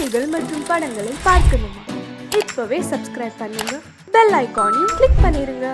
செய்திகள் மற்றும் படங்களை பார்க்கணுமா? இப்பவே சப்ஸ்கிரைப் பண்ணுங்க, பெல் ஐகானையும் கிளிக் பண்ணிருங்க.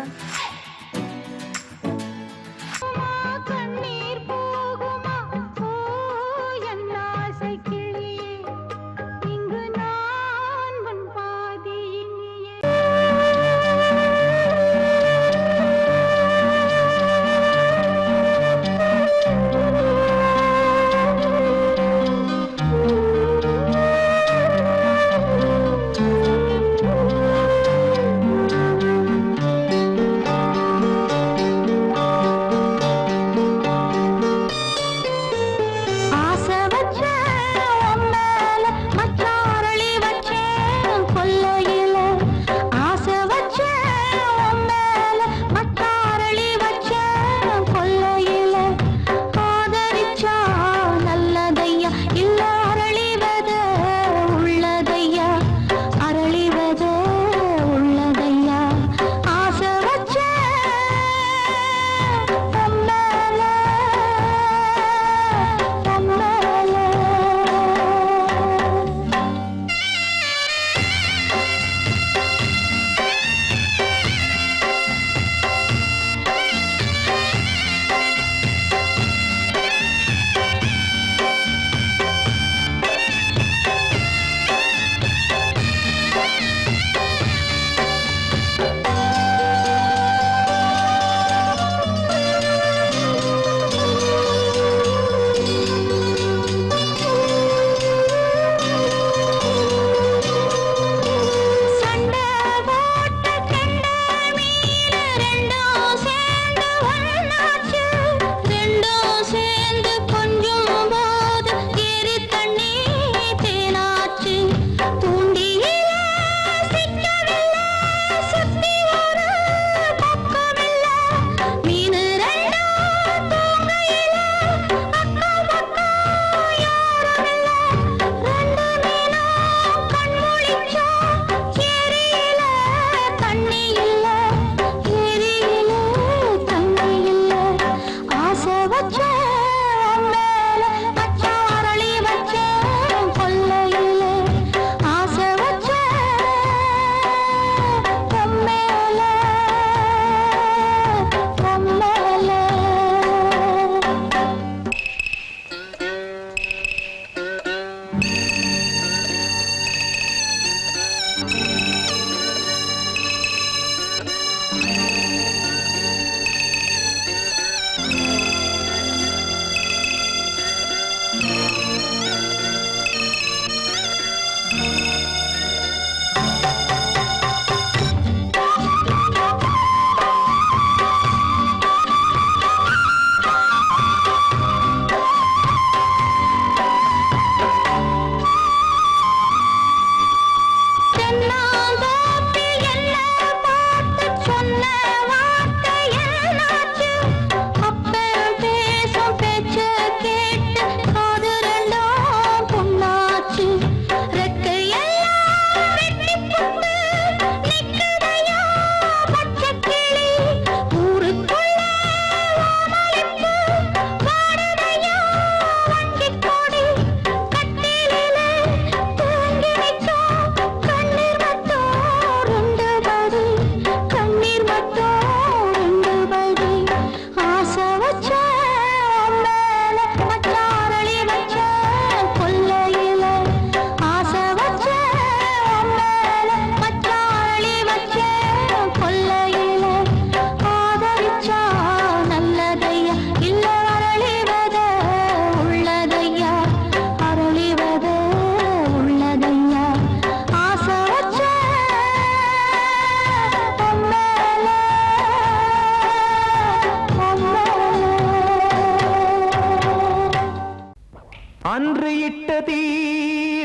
அன்று இட்ட தீ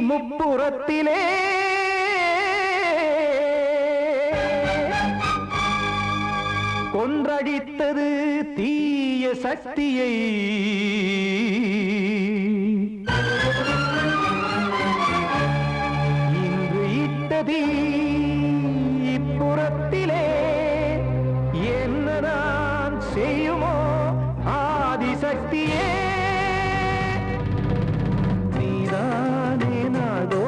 முப்புறத்திலே கொன்றடித்தது தீய சக்தியை. இன்று இட்ட தீ இப்புறத்திலே என்னதான் செய்யுமோ ஆதிசக்தியே. நீதானே நாடோ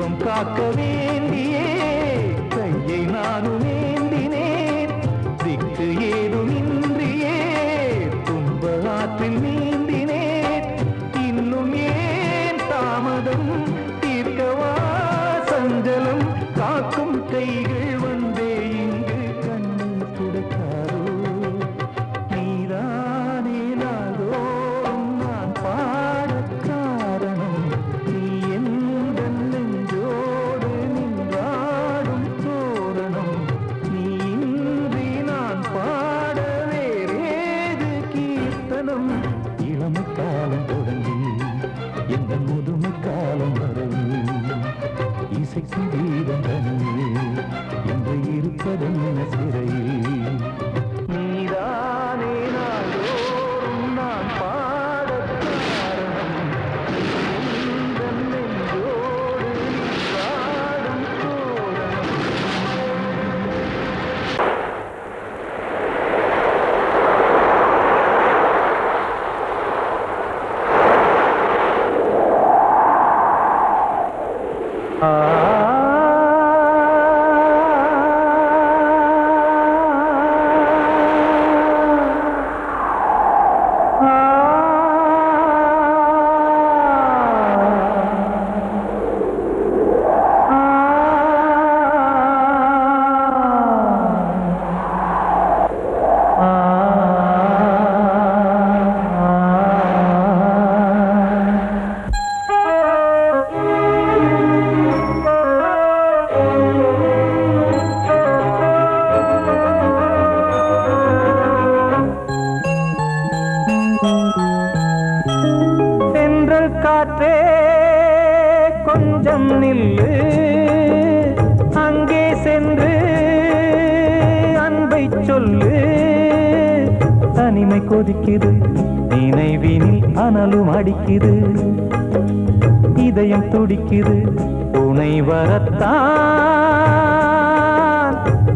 தெய்வம் காக்க வேண்டியே கையை நானும் ஏந்தினேன் திக்கு ஏதுமின்றியே துன்ப ஆற்றில் நீந்தினேன் இன்னும் ஏன் தாமதம் தீர்க்கவா சஞ்சலம் காக்கும் கைகள் வந்தே இங்கு கண்ணீர் துடைக்காதோ நீதானே நாள்தோறும் நான் பாடக் காரணம் நீ எந்த நெஞ்சோடு நின்றாடும் தோரணம் நீ இன்றி நான் பாட வேறேது கீர்த்தனம் இளமை காலம் தொடங்கி எந்த முதுமை காலம் வரையில் இசைக்கும் வீரம் தனியே என்று இருப்பதென்ன சிறையில் நீதானே நாள்தோறும் நான் பாடக் காரணம் எந்த நெஞ்சோடு நின்றாடும் தோரணம் தென்றல் காற்றே கொஞ்சம் நில்லு அங்கே சென்று அன்பை சொல்லு தனிமை கொதிக்குது நினைவினில் அனலும் அடிக்குது இதயம் துடிக்குது துணை வரத்தான்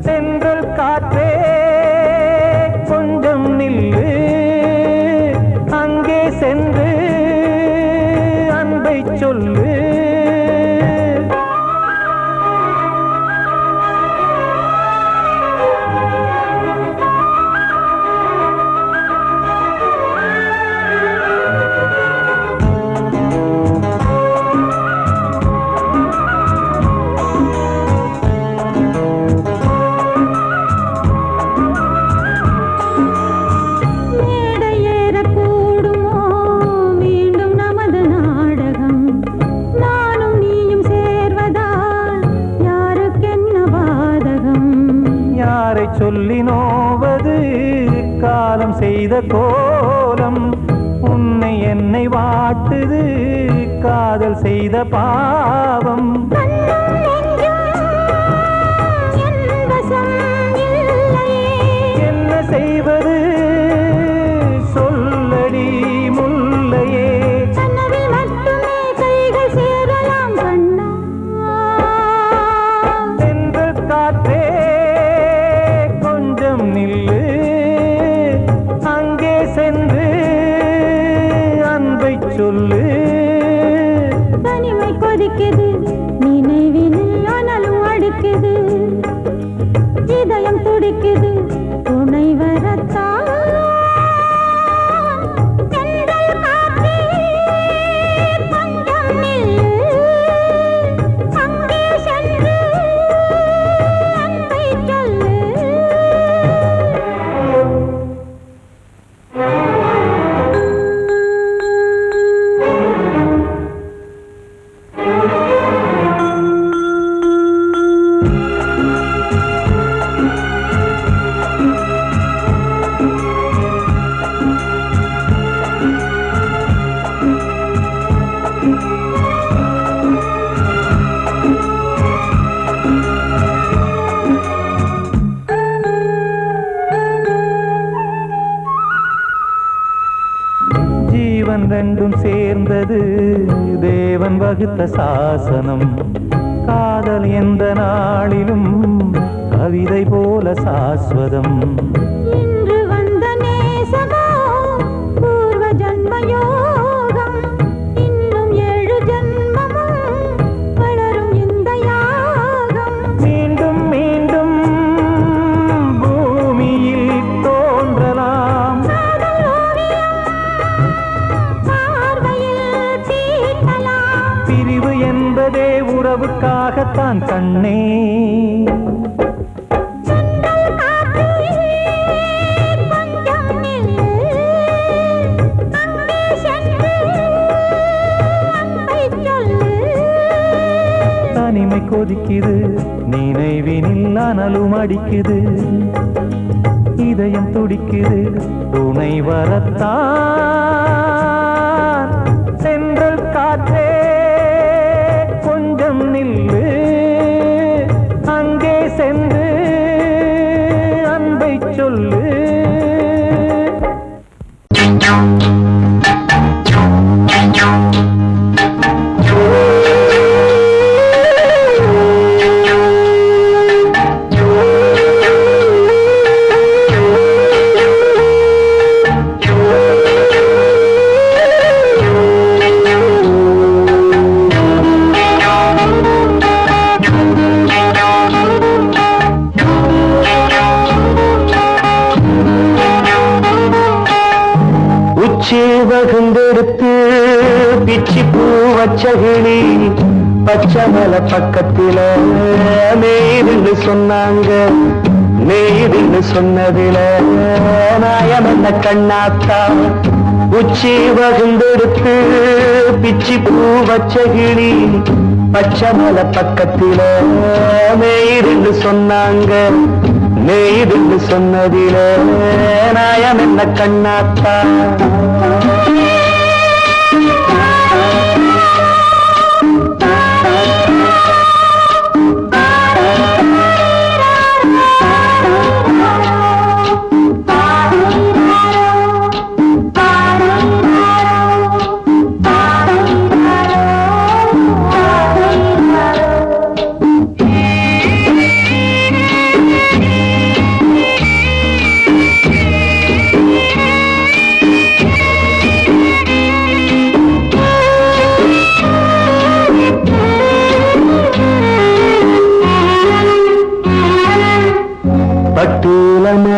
தென்றல் காற்றே கொஞ்சம் நில்லு அங்கே சென்று அன்பை சொல்லு சொல்லி நோவது காலம் செய்த கோலம் உன்னை என்னை வாட்டுது காதல் செய்த பாவம் என்ன செய்வது சொல்லடி முல்லையே தென்றல் காற்றே நில்லு அங்கே சென்று அன்பை சொல்லு தனிமை கொதிக்குது நினைவினில் அனலும் அடிக்குது இதயம் துடிக்குது துணை வரத்தான் தென்றல் காற்றே கொஞ்சம் நில்லு அங்கே சென்று அன்பை சொல்லு ஜீவன் ரெண்டும் சேர்ந்தது தேவன் வகுத்த சாசனம் காதல் எந்த நாளிலும் கவிதை போல சாஸ்வதம் இன்று வந்த நேசமோ பூர்வ ஜன்மயோகம் இன்னும் 7 ஜன்மமும் வளரும் அதற்காகத்தான் கண்ணே தனிமை கொதிக்குது நினைவினில் அனலும் அடிக்குது இதயம் துடிக்குது துணை வரத்தான் சென்றல் காற்றே கொஞ்சம் நில்லு அங்கே சென்று அன்பை சொல்லு வகுந்தெடுத்து பிச்சி பூ வச்சகிளி பச்சமலை பக்கத்தில மேய்துன்னு சொன்னாங்க மேய்துன்னு சொன்னதில நாயம் என்ன கண்ணாத்தா உச்சி வகுந்தெடுத்து பிச்சி பூ வச்சகிளி பச்சமலை பக்கத்தில மேய்துன்னு சொன்னாங்க மேய்துன்னு சொன்னதில நாயம் என்ன கண்ணாத்தா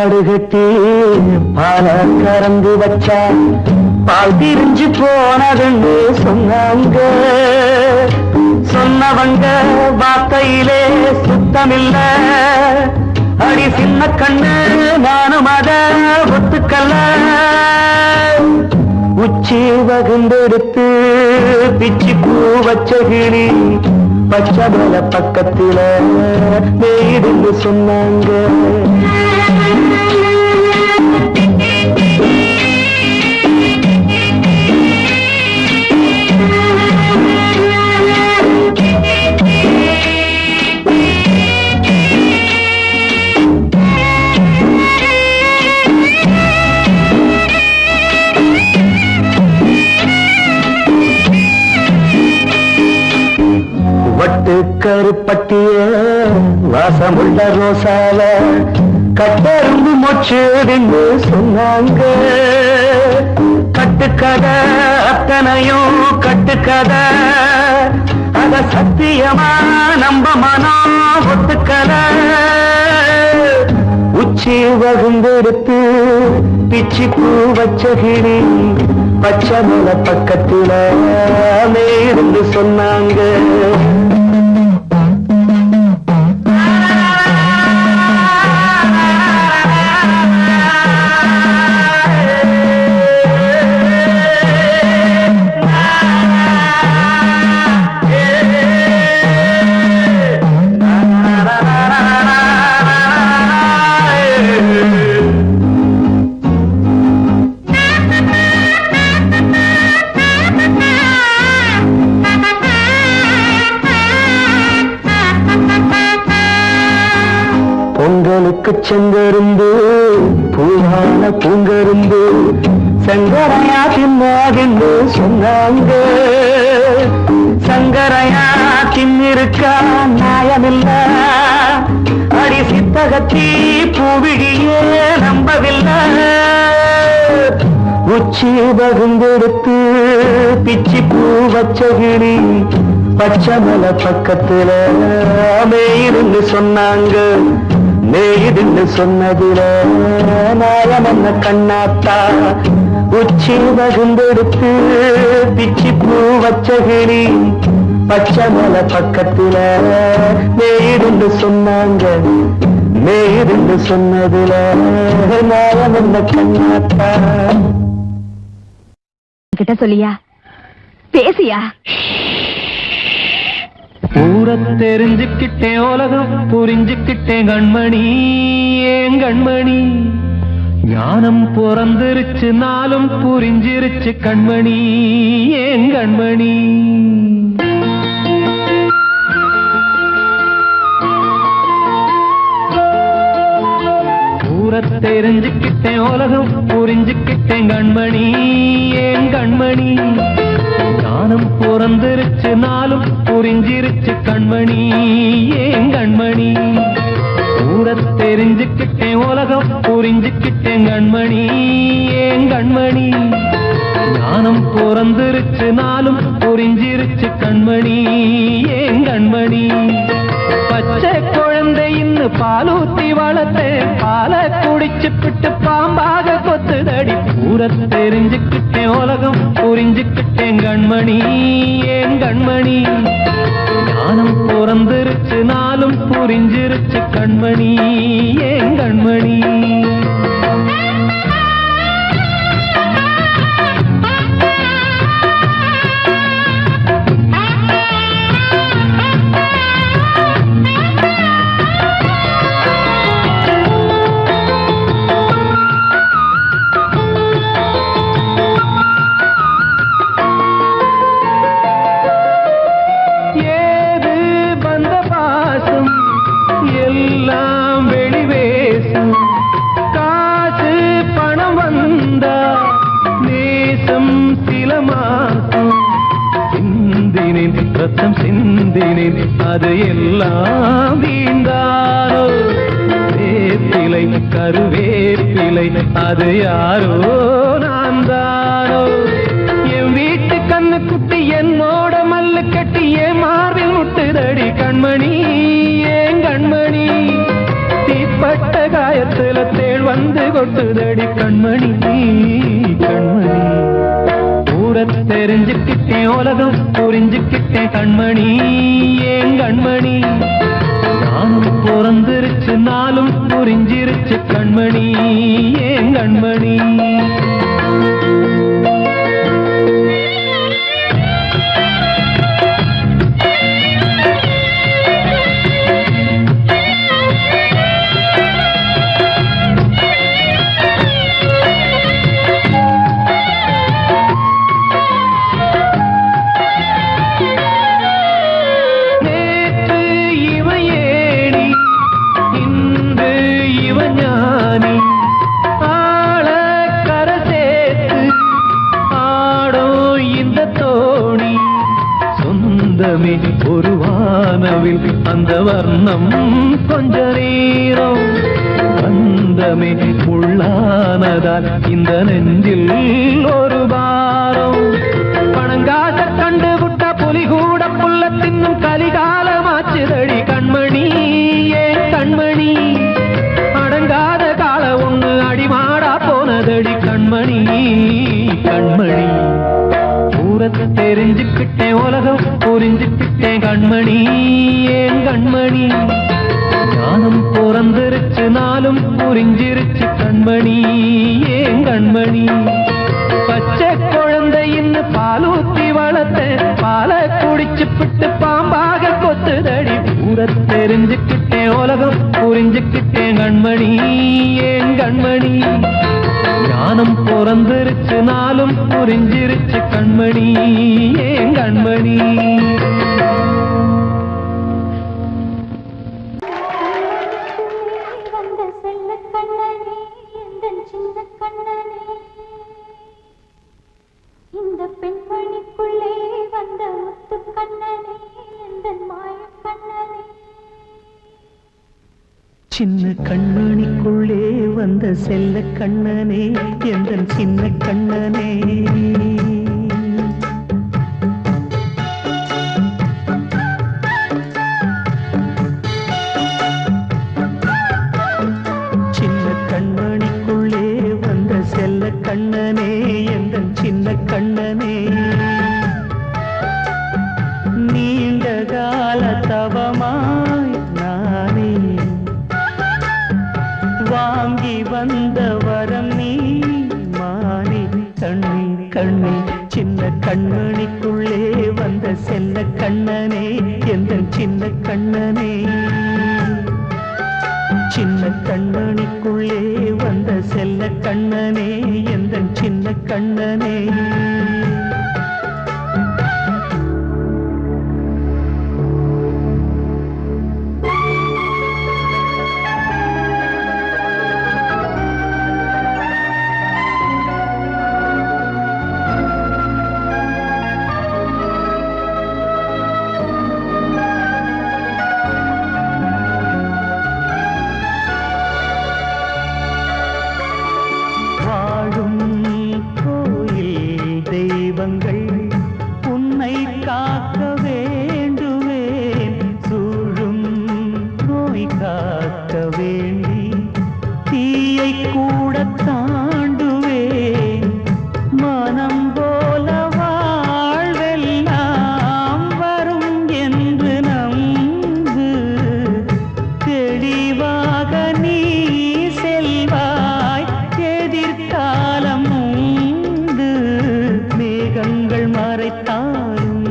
மாடுகட்டி பால கறந்து வச்சா பால் திரிஞ்சு போனதுன்னு சொன்னாங்க சொன்னவங்க வார்த்தையிலே சுத்தமில்ல அடி சின்ன கண்ணு நானும் அத ஒத்துக்கல்ல உச்சி வகுந்தெடுத்து பிச்சி பூ வச்ச கிளி பச்சமலை பக்கத்தில மேய்துன்னு சொன்னாங்க கருப்பட்டிய வாசமுள்ள ரோசால கட்டெரும்பு மொச்சுன்னு சொன்னாங்க கட்டுக்கதை அத்தனையும் கட்டுக்கதை அத சத்தியமா நம்ப மனம் ஒத்துக்கதை உச்சி வகுந்தெடுத்து பிச்சி பூ வச்ச கிளி பச்சமலை பக்கத்தில மேய்ந்து சொன்னாங்க செங்கருந்து பூவான பூங்கருந்து சங்கரையா தின்னாகின்னு சொன்னாங்க சங்கரையா தின்னிருக்கா நியாயமில்ல அடி சித்தகத்தி பூவிழியே நம்பவில்லை உச்சி வகுந்தெடுத்து பிச்சி பூ வச்ச கிளி பச்சமலை பக்கத்துல மேய்துன்னு சொன்னாங்க மேய்துன்னு சொன்னதில நாயம் என்ன கண்ணாத்தா உச்சி வகுந்தெடுத்து பிச்சி பூ வச்ச கிளி பச்சை மலை பக்கத்துல மேயிருந்து சொன்னாங்க, மேயிருந்து சொன்னதுல நான் என்ன கண்ணாத்தா. கிட்ட சொல்லியா, பேசியா? ஊர தெரிஞ்சுக்கிட்டேன், உலகம் புரிஞ்சுக்கிட்டேன் கண்மணி, ஏன் கண்மணி. ஞானம் பிறந்திருச்சு, நாளும் புரிஞ்சிருச்சு கண்மணி, ஏன் கண்மணி. ஊர தெரிஞ்சுக்கிட்டேன், உலகம் புரிஞ்சுக்கிட்டேன் கண்மணி, ஏன் கண்மணி. ஞானம் பிறந்திருச்சு, நாளும் புரிஞ்சிருச்சு கண்மணி, ஏன் கண்மணி. ஊர தெரிஞ்சுக்கிட்டேன், உலகம் புரிஞ்சுக்கிட்டேன் கண்மணி, ஏன் கண்மணி. ஞானம் பிறந்திருச்சு, நாளும் புரிஞ்சிருச்சு கண்மணி, ஏன் கண்மணி. பச்சை குழந்தை இன்னும் பாலூத்தி வளர்த்தேன், பாலை குடிச்சு பிட்டு பாம்பாக கொத்துதடி. ஊர தெரிஞ்சுக்கிட்டேன், உலகம் புரிஞ்சுக்கிட்டேன் கண்மணி, ஏன் கண்மணி. ஞானம் பிறந்திருச்சு, நாளும் புரிஞ்சிருச்சு கண்மணி, ஏன் கண்மணி. சிந்தினேன் அது எல்லாம் வீண்டாரோ. வேப்பிலை கருவேப்பிலை அது யாரோ நான் தானோ. என் வீட்டு கண்ணு குட்டி என்னோட மல்லு கட்டி என் மார்பில் முட்டுதடி கண்மணி, ஏன் கண்மணி. தீப்பட்ட காயத்துல தேள் வந்து கொட்டுதடி கண்மணி, கண்மணி. ஊர தெரிஞ்சுக்கிட்டேன், உலகம் புரிஞ்சுக்கிட்டேன் கண்மணி, ஏன் கண்மணி. ஞானம் பிறந்திருச்சு, நாளும் புரிஞ்சிருச்சு கண்மணி, ஏன் கண்மணி. ஒரு வானவில் அந்த வர்ணம் கொஞ்ச நேரம் வந்தமே உள்ளானதால் இந்த நெஞ்சில் ஒரு பாரம். பணங்காச கண்டு விட்ட புலி கூட புல்ல தின்னும் கலிகாலமாச்சுதடி கண்மணி, ஏன் கண்மணி. அடங்காத கால ஒண்ணு அடிமாடா போனதடி கண்மணி, கண்மணி. ஊரத்தை தெரிஞ்சுக்கிட்டேன், உலகம் புரிஞ்சுக்கிட்டேன் கண்மணி, ஏன் கண்மணி. ஞானம் பிறந்திருச்சு, நாளும் புரிஞ்சிருச்சு கண்மணி, ஏன் கண்மணி. பச்சை குழந்தை இன்னும் பாலூத்தி வளர்த்தேன், பாலை குடிச்சு பிட்டு பாம்பாக கொத்துதடி. ஊரத்தை தெரிஞ்சுக்கிட்டேன், உலகம் புரிஞ்சுக்கிட்டேன் கண்மணி, ஏன் கண்மணி. ஞானம் பிறந்திருச்சு, நாளும் புரிஞ்சிருச்சு கண்மணி, ஏன் கண்மணி. வந்த செல்ல கண்ணனே, எந்தன் சின்ன கண்ணனே. இந்த பெண்மணிக்குள்ளே வந்த முத்து கண்ணனே, எந்தன் மாய கண்ணனே. சின்ன கண்மணிக்குள்ளே வந்த செல்ல கண்ணனே, எந்தன் சின்ன கண்ணனே. சின்ன கண்மணிக்குள்ளே வந்த செல்ல கண்ணனே, எந்தன் சின்ன கண்ணனே. நீ கண்மணிக்குள்ளே வந்த செல்ல கண்ணனே எந்தன் சின்ன கண்ணனே சின்ன கண்ணனுக்குள்ளே வந்த செல்ல கண்ணனே எந்தன் சின்ன கண்ணனே உன்னை காக்க வேண்டுவேன் சூழும் நோய் காக்க வேண்டி தீயை கூட தாண்டுவேன் மனம் போல வாழ்வெல்லாம் வரும் என்று நம்பு தெளிவாக நீ செல்வாய் எதிர்காலம் மேகங்கள் மறைத்தாலும்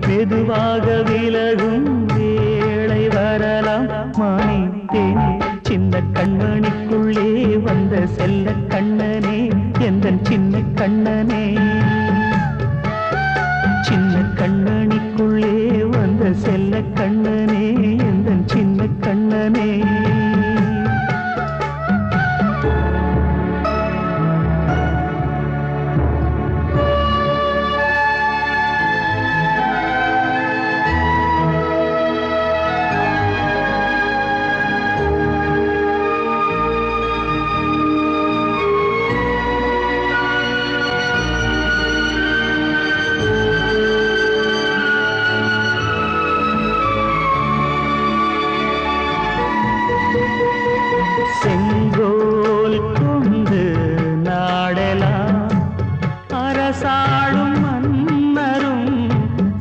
மெதுவாக விலகும் வேளை வரலாம் மானித்தேனே சின்ன கண்மணிக்குள்ளே வந்த செல்ல கண்ணனே எந்தன் சின்ன கண்ணனே சின்ன கண்மணிக்குள்ளே வந்த செல்ல கண்ணனே எந்தன் சின்ன கண்ணனே செங்கோல் கொண்டு நாடலாம் அரசாளும் மன்னரும்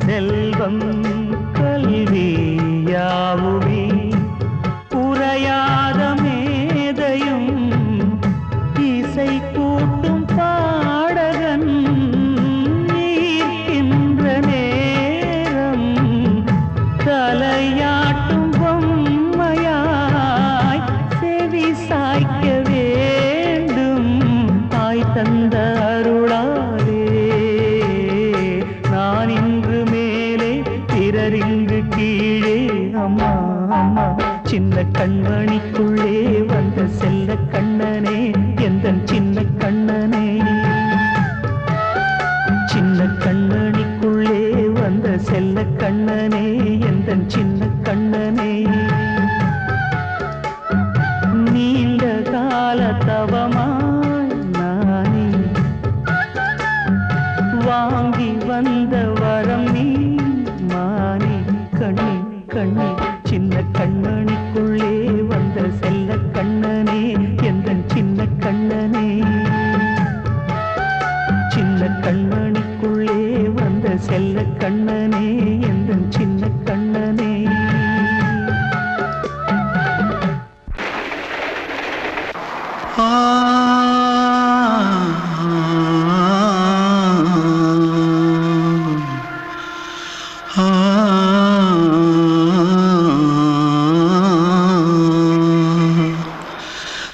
செல்வம் கல்வி யாவுமே உரையாத மேதையும் இசை கூட்டும் பாடகன் ஈர்க்கின்ற நேரம் தலையாட்டும் பொம்மையாய் செவி சாய்க்க வேண்டும் தாய் தந்த அருளாலே நான் இன்று மேலே பிறரிங்கு கீழே அம்மா அம்மா சின்ன கண்மணிக்குள்ளே வந்த செல்ல கண்ணனே எந்தன் சின்ன கண்ணனே சின்ன கண்ணனிக்குள்ளே வந்த செல்ல கண்ணனே எந்தன் சின்ன கண்ணனே நீண்ட கால தவமாய் நானே வாங்கி வந்த வரம் நீ மானே கண்ணே கண்ணே சின்ன கண்ணனிக்குள்ளே வந்த செல்ல கண்ணனே எந்தன் சின்ன கண்ணனே சின்ன கண்ணனிக்குள்ளே வந்த செல்ல கண்ணனே எந்தன் சின்ன கண்ணனே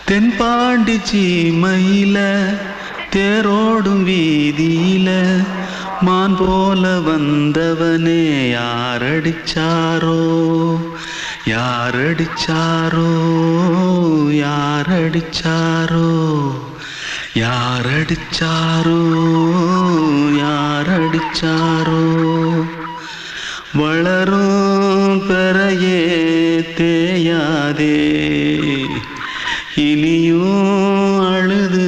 தென்பாண்டி சீமையில தேரோடும் வீதியில மான் போல வந்தவனே யாரடிச்சாரோ யாரடிச்சாரோ யாரடிச்சாரோ யாரடிச்சாரோ யாரடிச்சாரோ வளரும் பெறையே தேயாதே இனியும் அழுது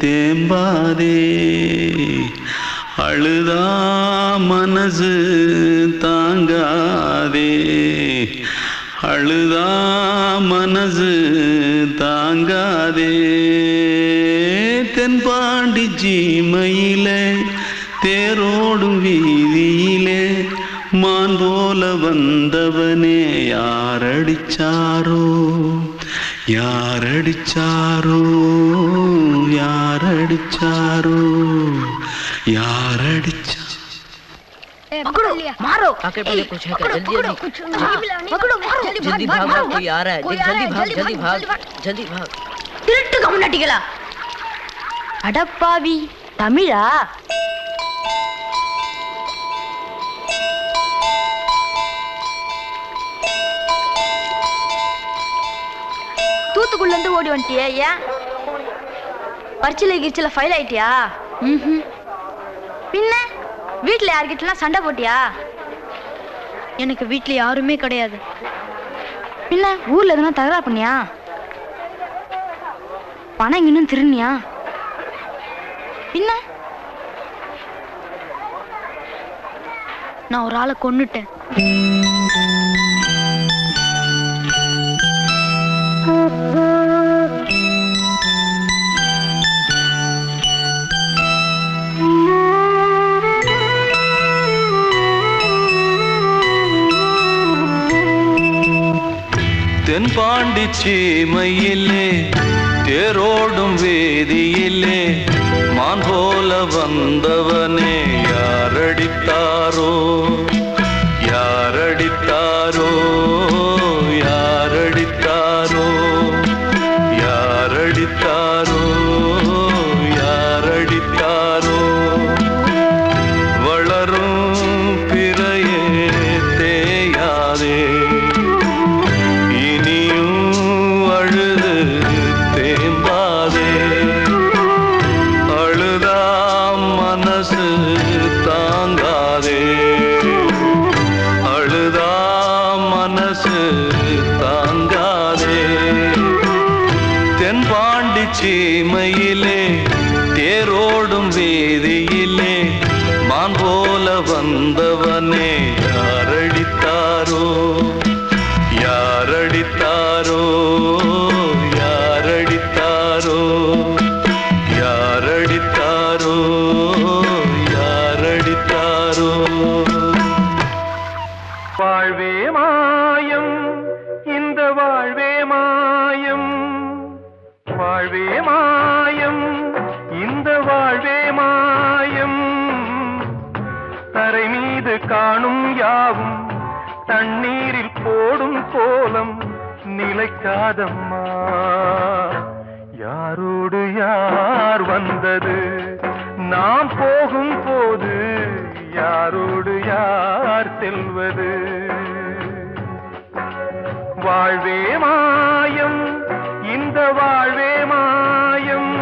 தேம்பாதே அழுதா மனசு தாங்காதே அழுதா மனசு தாங்காதே தென்பாண்டி சீமையிலே தேரோடும் வீதியிலே மான் போல வந்தவனே யாரடிச்சாரோ யாரடிச்சாரோ யாரடிச்சாரோ யாரடிச்சா पकड़ो मारो आके पहले कुछ है क्या जल्दी जल्दी पकड़ो मारो जल्दी भाग भाग कोई आ रहा है जल्दी भाग जल्दी भाग திருட்டு கம்முனட்டிகளா அடப்பாவி தமிழா தூத்துக்குள்ள இருந்து ஓடி வந்துட்டியா ஏன் பரிச்சையில கிரிச்சில ஃபைல் ஆயிட்டியா பின்ன வீட்டுல யார்கிட்டலாம் சண்டை போட்டியா எனக்கு வீட்டுல யாருமே கிடையாது பின்ன ஊர்ல எதுனா தகராறு பண்ணியா பணம் இன்னும் திருநியா பின்ன நான் ஒரு ஆளை கொன்னுட்டேன் தென்பாண்டி சீமையிலே தேரோடும் வேதியிலே மான் போல வந்தவனே யாரடித்தாரோ யாரடித்தாரோ யாரடித்தாரோ யாரடித்தாரோ யாரடித்தாரோ வளரும் பிறையே தேயாதே சீமையிலே தேரோடும் வேதியிலே மான் போல வந்தவனே யாரடித்தாரோ யாரடித்தாரோ யாரடித்தாரோ யாரடித்தாரோ யாரடித்தாரோ வாழ்வே மாயம் இந்த வாழ்வே மாயம் வாழ்வே மாயம் இந்த வாழ்வே மாயம் தரை மீது காணும் யாவும் தண்ணீரில் போடும் கோலம் நிலைக்காதம்மா யாரோடு யார் வந்தது நாம் போகும் போது யாரோடு யார் செல்வது வாழ்வே மாயம் இந்த வாழ்வே மாயம்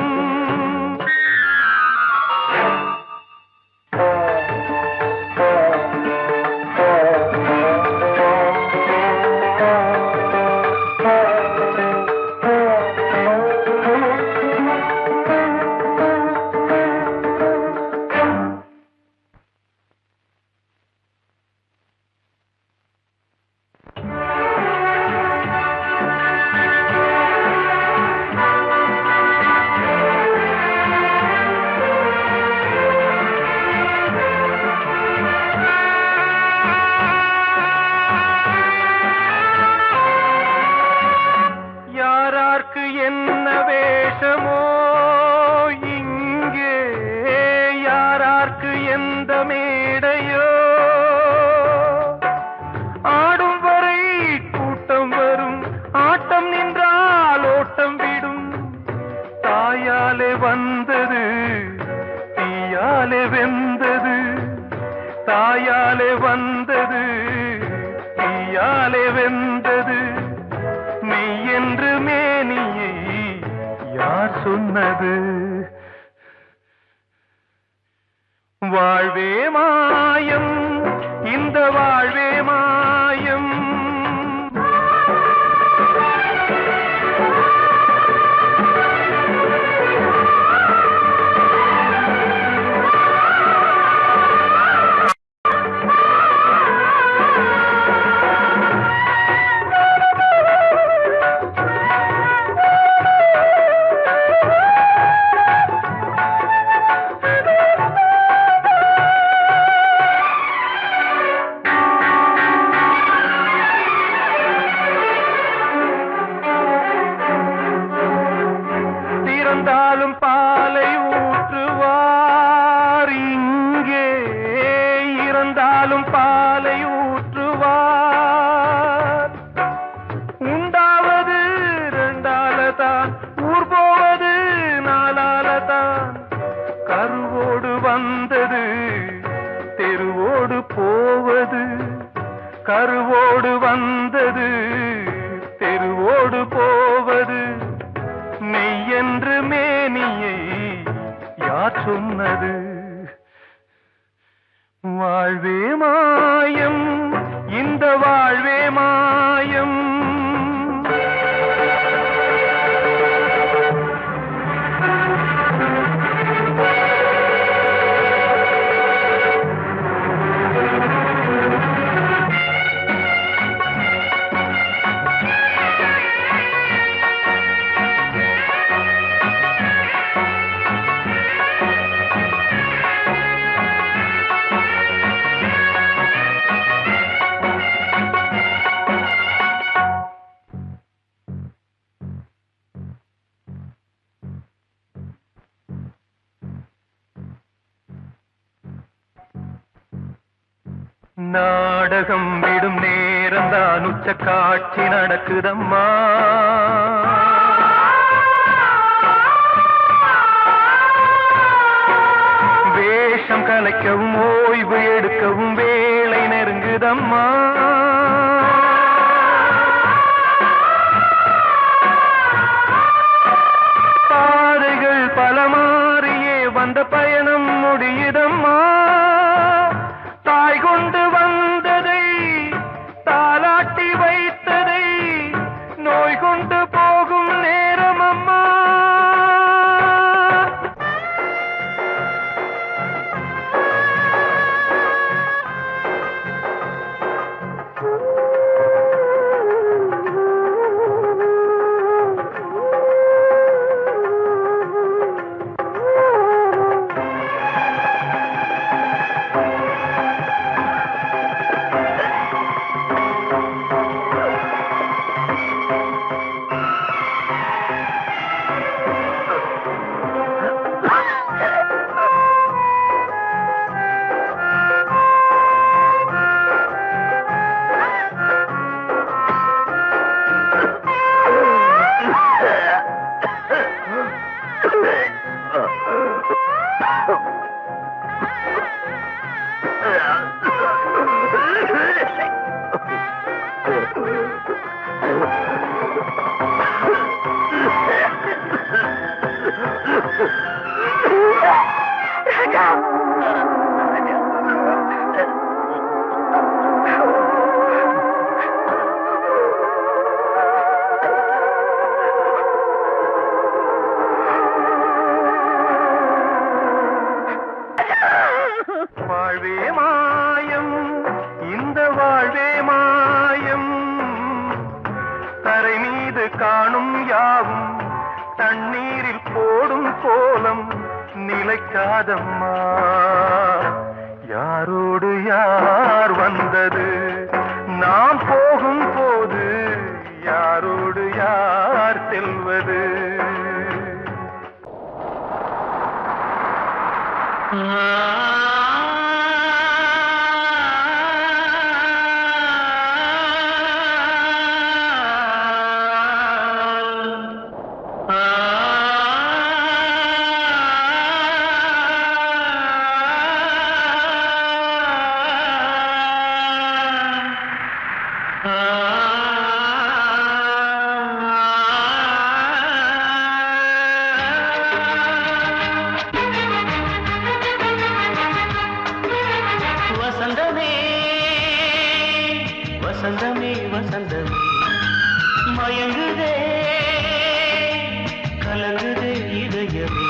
என்ன வேஷமோ இங்கே யாரார்க்கு எந்த மேடையோ ஆடும் வரை கூட்டம் வரும் ஆட்டம் நின்றால் ஓட்டம் விடும் தாயாலே வந்தது தீயாலே வெந்தது தாயாலே வந்தது தீயாலே வெந்தது மெய் என்று மேனியை யார் சொன்னது வாழ்வே மாயம் இந்த வாழ்வே மாயம் வந்தது தெருவோடு போவது மெய்யென்று மேனியை யார் சொன்னது வாழ்வே மாயம் இந்த வாழ்வே மாயம் நாடகம் விடும் நேரம் தான் உச்ச காட்சி நடக்குதம்மா வேஷம் கலைக்கவும் ஓய்வு எடுக்கவும் வேளை நெருங்குதம்மா பாதைகள் பல மாறியே வந்த பயணம் முடியுதம்மா தாய் கொண்டு வந்ததை தாலாட்டி வைத்ததை நோய் கொண்டு போகும் நேரம் அம்மா வாழ்வே மாயம் இந்த வாழ்வே மாயம் தரை மீது காணும் யாவும் தண்ணீரில் போடும் கோலம் நிலைக்காதம்மா யாரோடு யார் வந்தது நாம் போகும் போது யாரோடு யார் செல்வது வசந்தமே வசந்தமே வசந்தமே மயங்குதே கலங்குதே இதயமே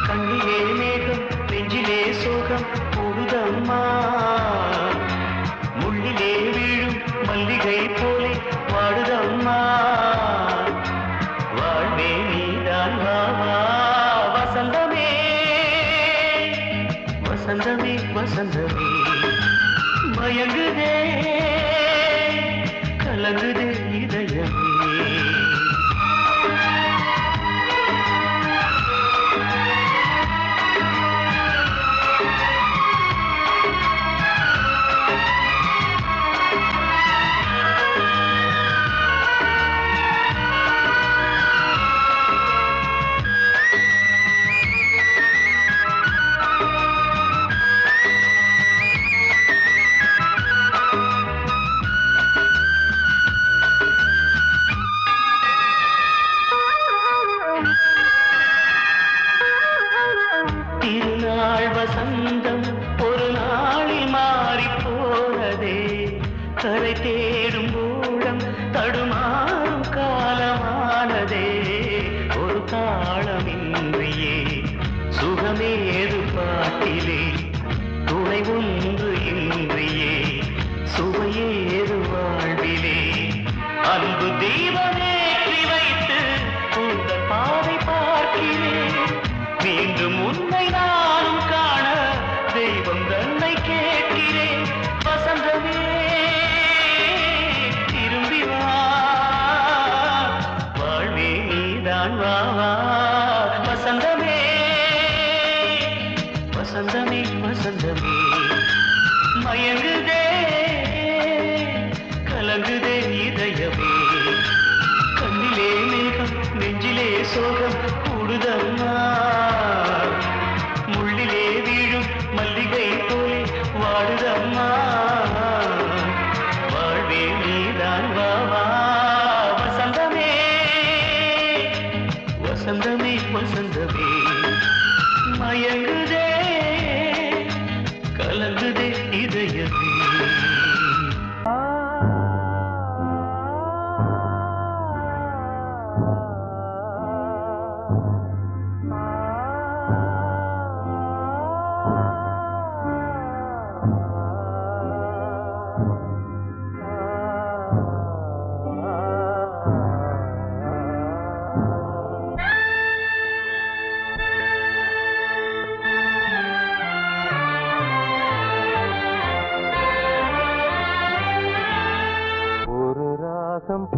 கண்ணிலே மேகம் நெஞ்சிலே சோகம் போடுதம்மா முள்ளிலே வீழும் மல்லிகை போலே வாடுதம்மா வாழ்வே நீதான் வாவா வசந்தமே வசந்தமே வசந்தமே மயங்குதே கலங்குதே இதயமே கரை தேடும் ஊழம் தடுமாறும் காலமானதே ஒரு தாளமின்றியே சுகமேது பாட்டிலே துணை ஒன்று இன்றியே சுவையேது வாழ்விலே அன்பு தீபமேற்றி வைத்து உங்கள் பாதை பார்க்கிறேன் மீண்டும் உன்னை நானும் காண தெய்வம் தன்னை கேட்கிறேன் வசந்தமே திரும்பி வா வாழ்வே நீதான் வா வா வசந்தமே வசந்தமே வசந்தமே மயங்குதே கலங்குதே இதயமே கண்ணிலே மேகம் நெஞ்சிலே சோகம் கூடுதம்மா முள்ளிலே வீழும் மல்லிகை போலே வாடுதம்மா வாழ்வே நீதான் வா வா வசந்தமே வசந்தமே வசந்தமே மயங்குதே கலங்குதே இதயமே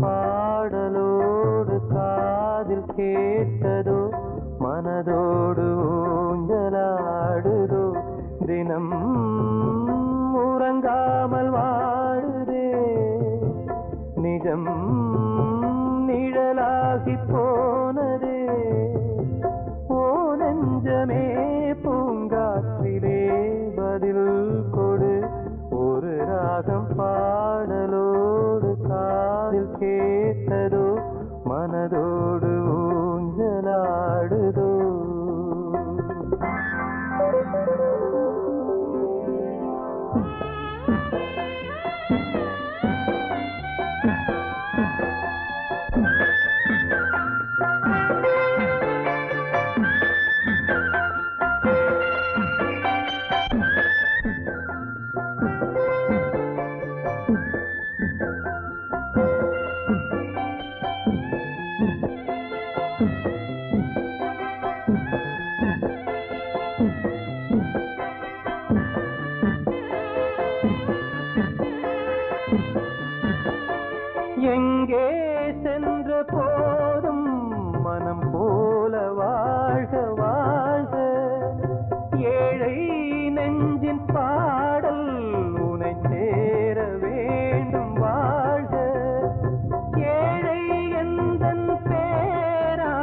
பாடலோடு காதில் கேட்டதோ மனதோடு ஊஞ்சலாடுதோ தினம் உறங்காமல் வாடுதே நிஜம் நிழலாகி போனதே ஓ நெஞ்சமே பூங்காற்றிலே பதில் கொடு ஒரு ராகம் பாடலோடு காதில் கேட்டதோ மனதோடு ஊஞ்சலாடுதோ எங்கே சென்ற போதும் மனம் போல வாழ்க வாழ்க ஏழை நெஞ்சின் பாடல் உனை சேர வேண்டும் வாழ்க ஏழை எந்தன் பேராம்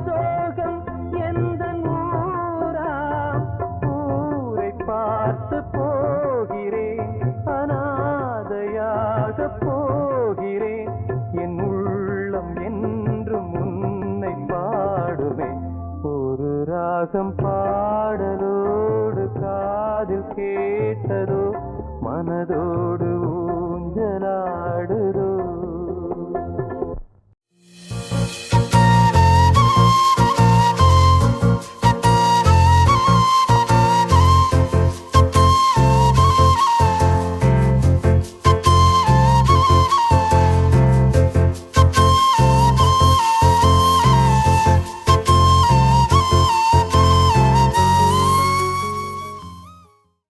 சோகம் எந்தன் ஊராம் ஊரை பார்த்து போகிறேன் அநாதையாக போகிறேன் என் உள்ளம் என்றும் உன்னை பாடுவேன் ஒரு ராகம் பாடலோடு காதில் கேட்டதோ மனதோடு ஊஞ்சலாடுதோ